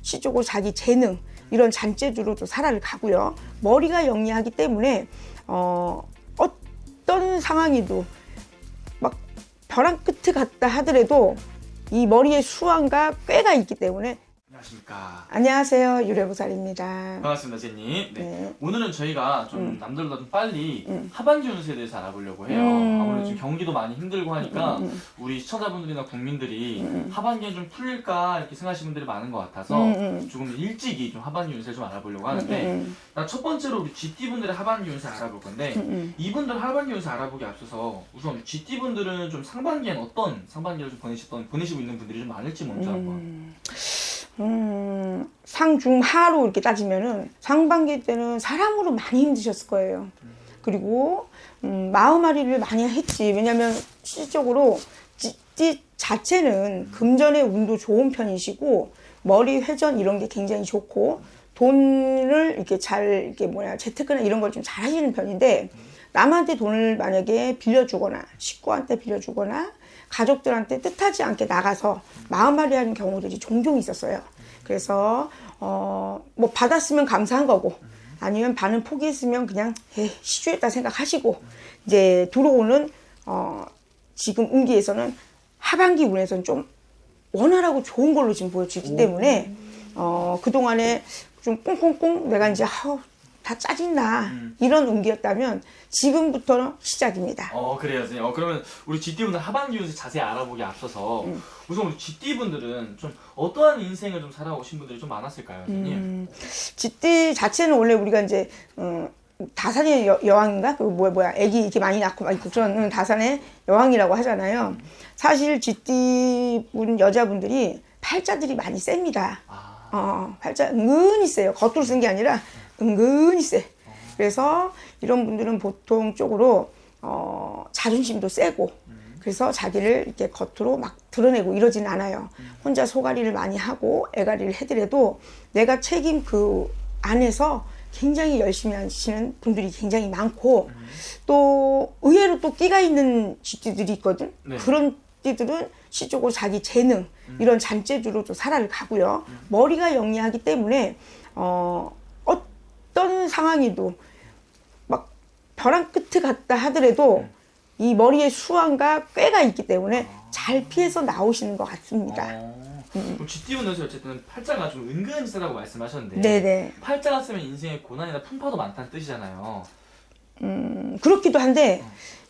시적으로 자기 재능 이런 잔재주로 또 살아를 가고요. 머리가 영리하기 때문에 어떤 상황이도 막 벼랑 끝에 갔다 하더라도 이 머리에 수완과 꾀가 있기 때문에. 안녕하십니까. 안녕하세요, 유래보살입니다. 반갑습니다, 제님. 네. 네. 오늘은 저희가 좀 남들보다 좀 빨리 하반기 운세에 대해서 알아보려고 해요. 아무래도 지금 경기도 많이 힘들고 하니까 우리 시청자분들이나 국민들이 하반기에 좀 풀릴까 이렇게 생각하시는 분들이 많은 것 같아서 조금 일찍이 좀 하반기 운세를 좀 알아보려고 하는데 첫 번째로 우리 GT분들의 하반기 운세 알아볼 건데 이분들 하반기 운세 알아보기 앞서서 우선 GT분들은 좀 상반기엔 어떤 상반기를 좀 보내시고 있는 분들이 좀 많을지 먼저 한번. 상중하로 이렇게 따지면은 상반기 때는 사람으로 많이 힘드셨을 거예요. 그리고 마음앓이를 많이 했지. 왜냐면 실질적으로 띠 자체는 금전의 운도 좋은 편이시고 머리 회전 이런 게 굉장히 좋고 돈을 이렇게 잘 재테크나 이런 걸 좀 잘 하시는 편인데 남한테 돈을 만약에 빌려주거나 식구한테 빌려주거나 가족들한테 뜻하지 않게 나가서 마음앓이 하는 경우들이 종종 있었어요. 그래서 뭐 받았으면 감사한 거고 아니면 반은 포기했으면 그냥 시주했다 생각하시고 이제 들어오는 지금 운기에서는 하반기 운에서는 좀 원활하고 좋은 걸로 지금 보여지기 때문에 그동안에 좀 꽁꽁꽁 내가 이제 다 짜증나 이런 운기였다면 지금부터는 시작입니다. 그래요, 선생님. 그러면 우리 GT분들 하반기 운세 자세히 알아보기 앞서서 우선 우리 GT분들은 좀 어떠한 인생을 좀 살아오신 분들이 좀 많았을까요, 선생님? GT 자체는 원래 우리가 이제 다산의 여왕인가? 그 애기 이렇게 많이 낳고 막 그런 다산의 여왕이라고 하잖아요. 사실 GT분 여자분들이 팔자들이 많이 셉니다. 팔자 은근히 세요. 겉으로 쓴 게 아니라 은근히 세. 그래서 이런 분들은 보통 쪽으로 자존심도 세고 그래서 자기를 이렇게 겉으로 막 드러내고 이러진 않아요. 혼자 소가리를 많이 하고 애가리를 해더라도 내가 책임 그 안에서 굉장히 열심히 하시는 분들이 굉장히 많고 또 의외로 또 끼가 있는 쥐띠들이 있거든. 네. 그런 띠들은 시적으로 자기 재능 이런 잔재주로 또 살아를 가고요. 머리가 영리하기 때문에 어떤 상황이도 막 벼랑 끝에 갔다 하더라도 이 머리에 수완과 꾀가 있기 때문에 잘 피해서 나오시는 것 같습니다. 그럼 GT분들은 어쨌든 팔자가 좀 은근히 세다고 말씀하셨는데 네네. 팔자가 세면 인생에 고난이나 풍파도 많다는 뜻이잖아요. 그렇기도 한데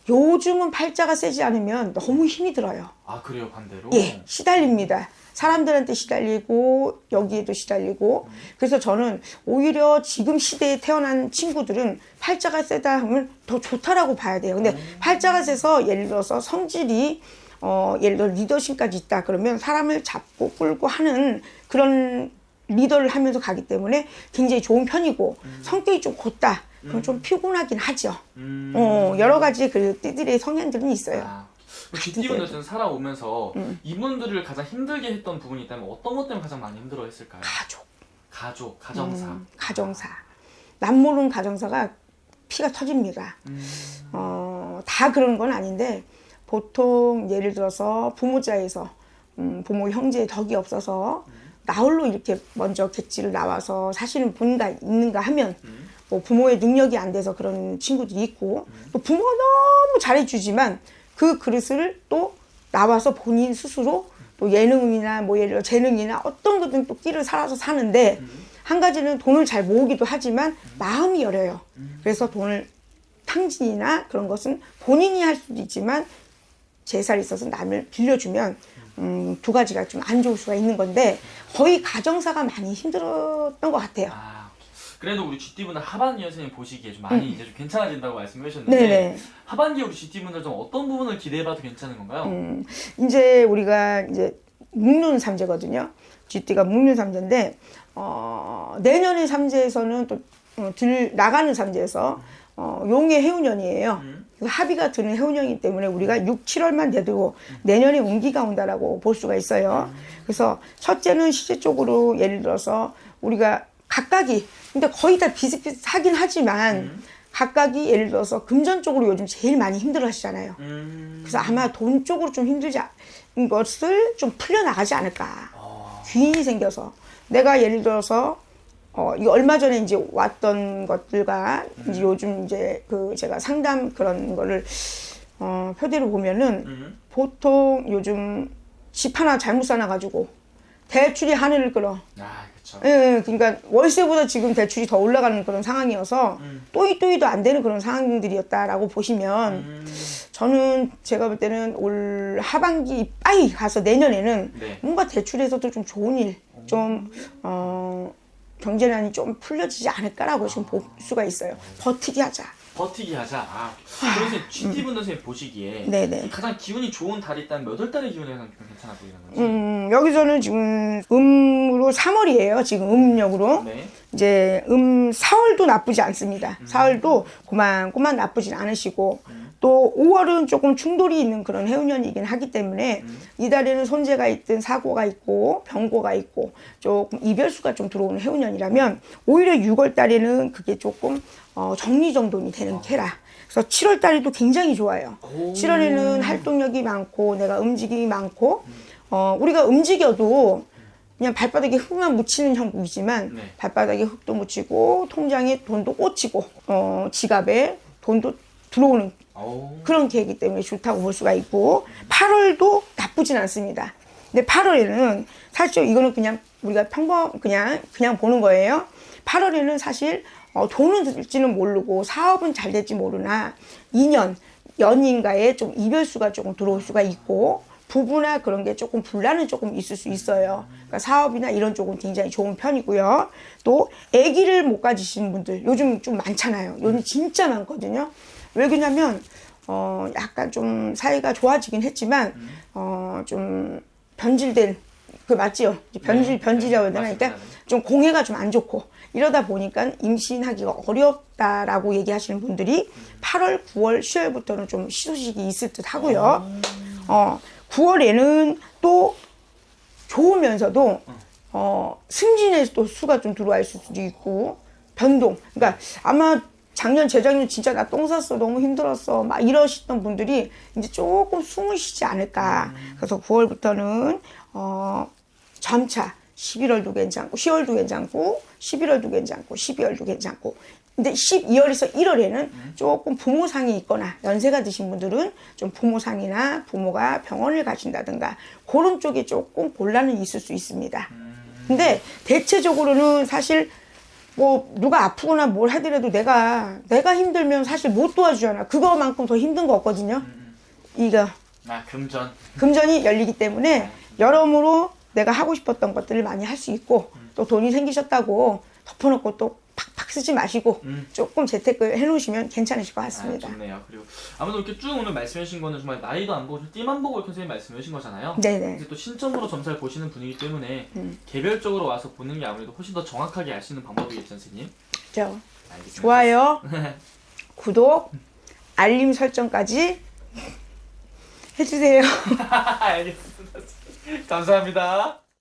요즘은 팔자가 세지 않으면 너무 힘이 들어요. 그래요, 반대로? 예, 시달립니다. 사람들한테 시달리고 여기에도 시달리고 그래서 저는 오히려 지금 시대에 태어난 친구들은 팔자가 세다 하면 더 좋다라고 봐야 돼요. 근데 팔자가 세서 예를 들어서 성질이 예를 들어 리더십까지 있다 그러면 사람을 잡고 끌고 하는 그런 리더를 하면서 가기 때문에 굉장히 좋은 편이고 성격이 좀 곧다 그럼 좀 피곤하긴 하죠. 여러 가지 그 띠들의 성향들은 있어요. GT분들은 살아오면서 이분들을 가장 힘들게 했던 부분이 있다면 어떤 것 때문에 가장 많이 힘들어 했을까요? 가족, 가정사. 가정사. 남모르는 가정사가 피가 터집니다. 다 그런 건 아닌데 보통 예를 들어서 부모자에서 부모 형제의 덕이 없어서 나홀로 이렇게 먼저 객지를 나와서 사실은 본가 있는가 하면 뭐 부모의 능력이 안 돼서 그런 친구들이 있고 또 부모가 너무 잘해주지만 그 그릇을 또 나와서 본인 스스로 또 예능이나 뭐 예를 들어 재능이나 어떤 거든 또 끼를 살아서 사는데 한 가지는 돈을 잘 모으기도 하지만 마음이 여려요. 그래서 돈을 탕진이나 그런 것은 본인이 할 수도 있지만 재살이 있어서 남을 빌려주면 두 가지가 좀 안 좋을 수가 있는 건데 거의 가정사가 많이 힘들었던 것 같아요. 그래도 우리 GT분들 하반기 선생님 보시기에 좀 많이 이제 좀 괜찮아진다고 말씀해 주셨는데 네네. 하반기 우리 GT분들 좀 어떤 부분을 기대해봐도 괜찮은 건가요? 이제 우리가 이제 묵는 삼재거든요. GT가 묵는 삼재인데 내년의 삼재에서는 또 나가는 삼재에서 용의 해운년이에요. 합의가 드는 해운년이기 때문에 우리가 6, 7월만 돼도 내년에 운기가 온다라고 볼 수가 있어요. 그래서 첫째는 시제 쪽으로 예를 들어서 우리가 각각이 근데 거의 다 비슷비슷하긴 하지만 각각이 예를 들어서 금전 쪽으로 요즘 제일 많이 힘들어 하시잖아요. 그래서 아마 돈 쪽으로 좀 힘들지 않은 것을 좀 풀려나가지 않을까. 귀인이 생겨서 내가 예를 들어서 이거 얼마 전에 이제 왔던 것들과 이제 요즘 이제 그 제가 상담 그런 거를 표대로 보면은 보통 요즘 집 하나 잘못 사놔가지고 대출이 하늘을 끌어. 아, 그렇죠. 예, 그러니까 월세보다 지금 대출이 더 올라가는 그런 상황이어서 또이또이도 안 되는 그런 상황들이었다라고 보시면 저는 제가 볼 때는 올 하반기 빠이 가서 내년에는 네. 뭔가 대출에서도 좀 좋은 일, 좀 경제난이 좀 풀려지지 않을까라고 지금 볼 수가 있어요. 버티기 하자. 버티기 하자. 아, 그래서 GT분 선생님 보시기에 네네. 가장 기운이 좋은 달이 있다면 몇 월 달의 기운이 가장 좀 괜찮아 보이는 건지. 여기서는 지금 음으로 3월이에요. 지금 음력으로. 네. 이제 4월도 나쁘지 않습니다. 4월도 고만고만 나쁘진 않으시고 또 5월은 조금 충돌이 있는 그런 해운년이긴 하기 때문에 이 달에는 손재가 있든 사고가 있고 병고가 있고 조금 이별수가 좀 들어오는 해운년이라면 오히려 6월 달에는 그게 조금 정리정돈이 되는 캐라. 그래서 7월 달에도 굉장히 좋아요. 7월에는 활동력이 많고 내가 움직임이 많고 우리가 움직여도 그냥 발바닥에 흙만 묻히는 형국이지만 네. 발바닥에 흙도 묻히고 통장에 돈도 꽂히고 지갑에 돈도 들어오는 그런 계획이기 때문에 좋다고 볼 수가 있고 8월도 나쁘진 않습니다. 근데 8월에는 사실 이거는 그냥 우리가 평범 그냥 보는 거예요. 8월에는 사실 돈은 들지는 모르고 사업은 잘 될지 모르나 인연, 연인과의 좀 이별수가 조금 들어올 수가 있고 부부나 그런 게 조금 분란은 조금 있을 수 있어요. 그러니까 사업이나 이런 쪽은 굉장히 좋은 편이고요. 또 아기를 못 가지신 분들 요즘 좀 많잖아요. 요즘 진짜 많거든요. 왜 그러냐면 약간 좀 사이가 좋아지긴 했지만 좀 변질된 그 맞지요? 변질이라고 해야 되나? 그러니까 좀 공해가 좀 안 좋고 이러다 보니까 임신하기가 어렵다라고 얘기하시는 분들이 8월, 9월, 10월부터는 좀 시소식이 있을 듯 하고요. 9월에는 또 좋으면서도 승진의 또 수가 좀 들어와 있을 수도 있고 변동. 그러니까 아마 작년, 재작년 진짜 나 똥 쌌어 너무 힘들었어 막 이러시던 분들이 이제 조금 숨을 쉬지 않을까. 그래서 9월부터는 점차 11월도 괜찮고 10월도 괜찮고 11월도 괜찮고 12월도 괜찮고 근데 12월에서 1월에는 조금 부모상이 있거나 연세가 드신 분들은 좀 부모상이나 부모가 병원을 가신다든가 그런 쪽에 조금 곤란은 있을 수 있습니다. 근데 대체적으로는 사실 뭐 누가 아프거나 뭘 하더라도 내가 힘들면 사실 못 도와주잖아. 그거만큼 더 힘든 거 없거든요. 이거 금전이 열리기 때문에 여러모로 내가 하고 싶었던 것들을 많이 할 수 있고 또 돈이 생기셨다고 덮어놓고 또 팍팍 쓰지 마시고 조금 재테크를 해놓으시면 괜찮으실 것 같습니다. 좋네요. 그리고 아무튼 이렇게 쭉 오늘 말씀해 주신 거는 정말 나이도 안 보고 띠만 보고 이렇게 선생님 말씀해 주신 거잖아요. 네네. 이제 또 신점으로 점사를 보시는 분이기 때문에 개별적으로 와서 보는 게 아무래도 훨씬 더 정확하게 알 수 있는 방법이겠죠, 선생님? 그렇죠. 알겠습니다. 좋아요, 구독, 알림 설정까지 해주세요. 알겠습니다. 감사합니다.